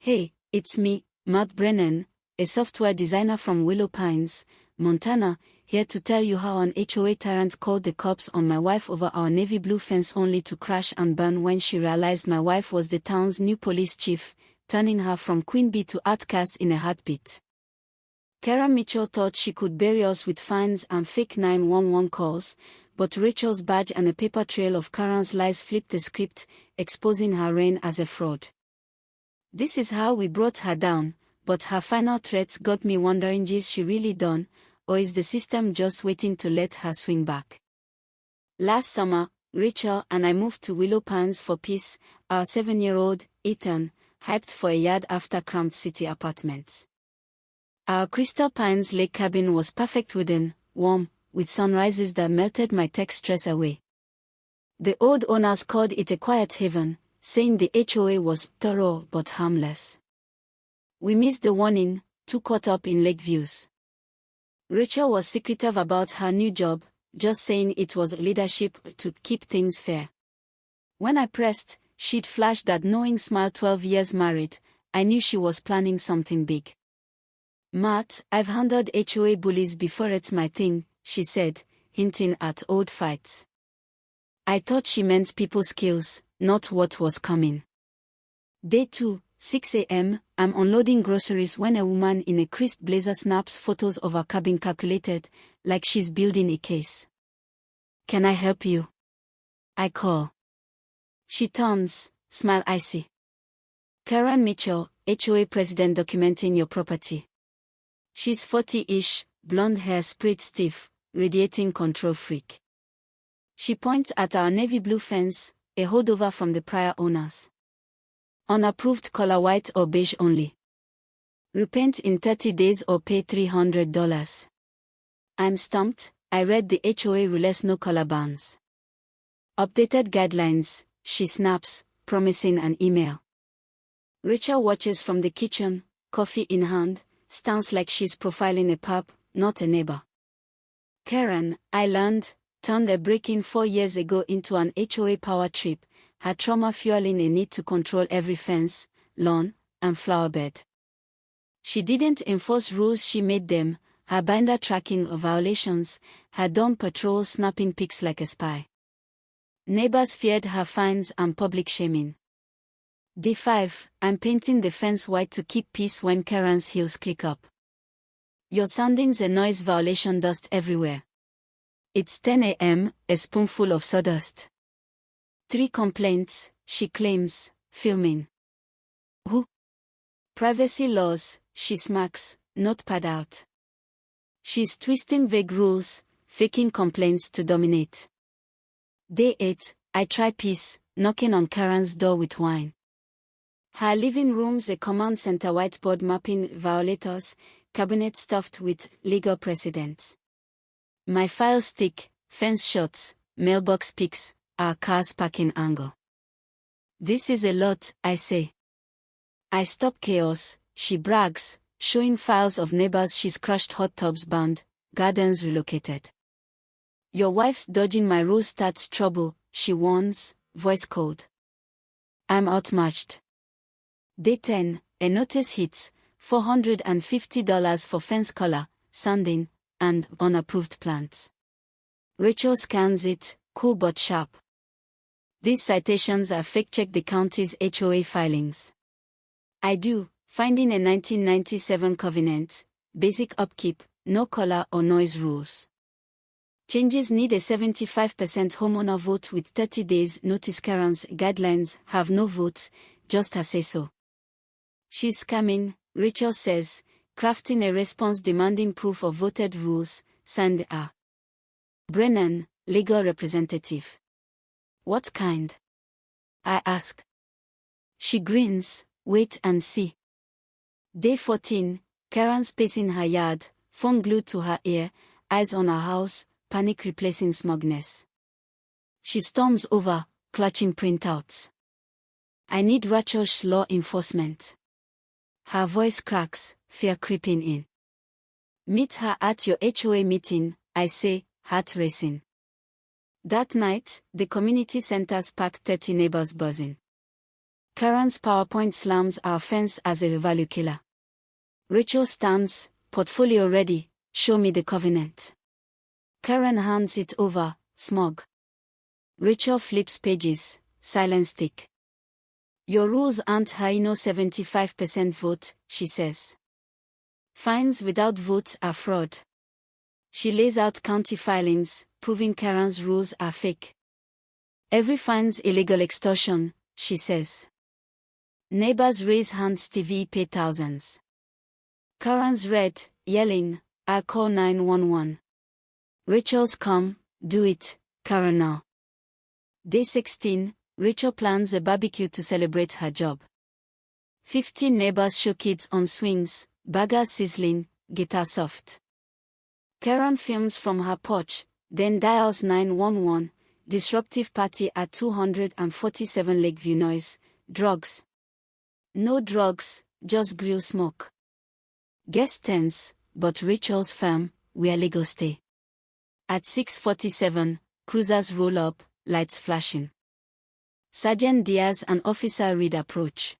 Hey, it's me, Matt Brennan, a software designer from Willow Pines, Montana, here to tell you how an HOA tyrant called the cops on my wife over our navy blue fence only to crash and burn when she realized my wife was the town's new police chief, turning her from queen bee to outcast in a heartbeat. Kara Mitchell thought she could bury us with fines and fake 911 calls, but Rachel's badge and a paper trail of Karen's lies flipped the script, exposing her reign as a fraud. This is how we brought her down, but her final threats got me wondering, is she really done, or is the system just waiting to let her swing back? Last summer, Rachel and I moved to Willow Pines for peace, our 7-year-old, Ethan, hyped for a yard after cramped city apartments. Our Crystal Pines Lake cabin was perfect wooden, warm, with sunrises that melted my tech stress away. The old owners called it a quiet haven, saying the HOA was thorough but harmless. We missed the warning, too caught up in lake views. Rachel was secretive about her new job, just saying it was leadership to keep things fair. When I pressed, she'd flashed that knowing smile. 12 years married, I knew she was planning something big. Matt, I've handled HOA bullies before, it's my thing, she said, hinting at old fights. I thought she meant people skills, not what was coming. Day 2, 6 a.m., I'm unloading groceries when a woman in a crisp blazer snaps photos of our cabin, calculated, like she's building a case. Can I help you? I call. She turns, smile icy. Karen Mitchell, HOA president, documenting your property. She's 40-ish, blonde hair sprayed stiff, radiating control freak. She points at our navy blue fence, a holdover from the prior owners. Unapproved, color white or beige only. Repent in 30 days or pay $300. I'm stumped. I read the HOA rules, no color bans. Updated guidelines, she snaps, promising an email. Rachel watches from the kitchen, coffee in hand, stands like she's profiling a pup, not a neighbor. Karen, I learned, turned a break-in 4 years ago into an HOA power trip, her trauma fueling a need to control every fence, lawn, and flower bed. She didn't enforce rules, she made them, her binder tracking of violations, her dawn patrol snapping pics like a spy. Neighbors feared her fines and public shaming. Day 5, I'm painting the fence white to keep peace when Karen's heels click up. Your sounding's a noise violation, dust everywhere. It's 10 a.m., a spoonful of sawdust. 3 complaints, she claims, filming. Who? Privacy laws, she smacks, notepad out. She's twisting vague rules, faking complaints to dominate. Day 8, I try peace, knocking on Karen's door with wine. Her living room's a command center, whiteboard mapping violators, cabinet stuffed with legal precedents. My files thick, fence shots, mailbox pics, our car's parking angle. This is a lot, I say. I stop chaos, she brags, showing files of neighbors she's crushed, hot tubs burned, gardens relocated. Your wife's dodging my rules starts trouble, she warns, voice cold. I'm outmatched. Day 10, a notice hits, $450 for fence color, sanding, and unapproved plants. Rachel scans it, cool but sharp. These citations are fake. Check the county's HOA filings. I do, finding a 1997 covenant, basic upkeep, no color or noise rules. Changes need a 75% homeowner vote with 30 days notice. Karen's guidelines have no votes, just her say-so. She's scamming, Rachel says, crafting a response demanding proof of voted rules, signed a Brennan, legal representative. What kind? I ask. She grins, wait and see. Day 14, Karen's pacing her yard, phone glued to her ear, eyes on her house, panic replacing smugness. She storms over, clutching printouts. I need Rachel's law enforcement. Her voice cracks, fear creeping in. Meet her at your HOA meeting, I say, heart racing. That night, the community center's packed, 30 neighbors buzzing. Karen's PowerPoint slams our fence as a value killer. Rachel stands, portfolio ready, show me the covenant. Karen hands it over, smug. Rachel flips pages, silence thick. Your rules aren't high, no 75% vote, she says. Fines without vote are fraud. She lays out county filings, proving Karen's rules are fake. Every fine's illegal extortion, she says. Neighbors raise hands, TV pay thousands. Karen's red, yelling, I'll call 911. Rachel's come, do it, Karen now. Day 16, Rachel plans a barbecue to celebrate her job. 15 neighbors show kids on swings, burgers sizzling, guitar soft. Karen films from her porch, then dials 911, disruptive party at 247 Lakeview noise, drugs. No drugs, just grill smoke. Guests tense, but Rachel's firm, where legal stay. At 6:47, cruisers roll up, lights flashing. Sergeant Diaz and Officer Reed approach.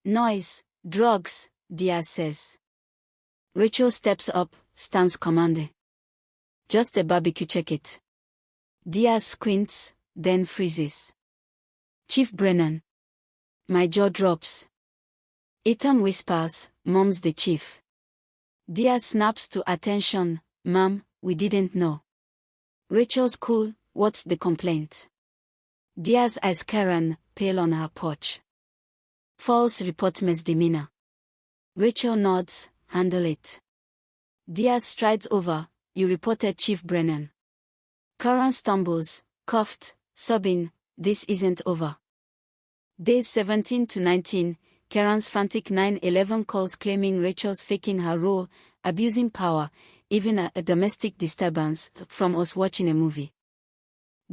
Noise, drugs, Diaz says. Rachel steps up, stands commanding. Just a barbecue, check it. Diaz squints, then freezes. Chief Brennan. My jaw drops. Ethan whispers, Mom's the chief. Diaz snaps to attention, Ma'am, we didn't know. Rachel's cool, what's the complaint? Diaz eyes Karen, pale on her porch. False report misdemeanor. Rachel nods, handle it. Diaz strides over, you reported Chief Brennan. Karen stumbles, coughed, sobbing, this isn't over. Days 17 to 19, Karen's frantic 911 calls claiming Rachel's faking her role, abusing power, even a domestic disturbance, from us watching a movie.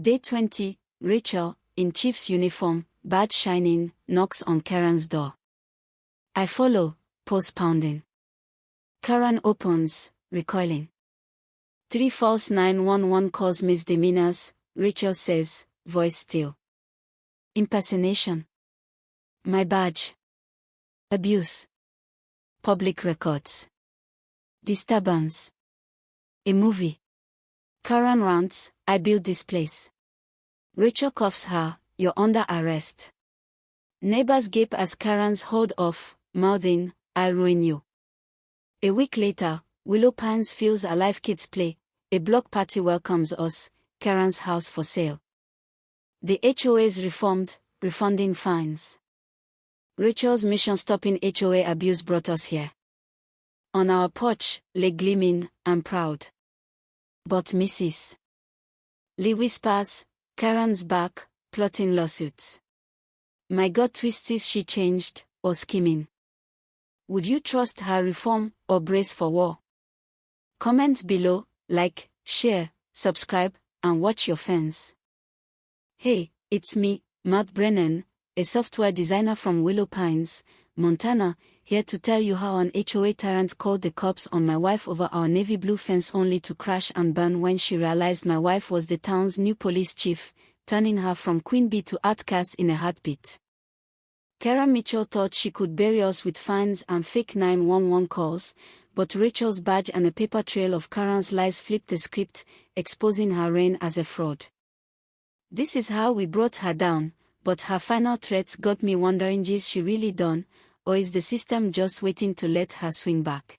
Day 20, Rachel, in chief's uniform, badge shining, knocks on Karen's door. I follow, pulse pounding. Karen opens, recoiling. 3 false 911 calls misdemeanors, Rachel says, voice still. Impersonation. My badge. Abuse. Public records. Disturbance. A movie. Karen rants, I built this place. Rachel cuffs her, you're under arrest. Neighbors gape as Karen's hold off, mouthing, I'll ruin you. A week later, Willow Pines feels alive, kids play, a block party welcomes us, Karen's house for sale. The HOA is reformed, refunding fines. Rachel's mission stopping HOA abuse brought us here. On our porch, leg gleaming, I'm proud. But Mrs. Lee whispers, Karen's back, plotting lawsuits. My God, twisties, she changed, or scheming. Would you trust her reform, or brace for war? Comment below, like, share, subscribe, and watch your fans. Hey, it's me, Matt Brennan, a software designer from Willow Pines, Montana, here to tell you how an HOA tyrant called the cops on my wife over our navy blue fence only to crash and burn when she realized my wife was the town's new police chief, turning her from queen bee to outcast in a heartbeat. Kara Mitchell thought she could bury us with fines and fake 911 calls, but Rachel's badge and a paper trail of Karen's lies flipped the script, exposing her reign as a fraud. This is how we brought her down, but her final threats got me wondering, is she really done, or is the system just waiting to let her swing back?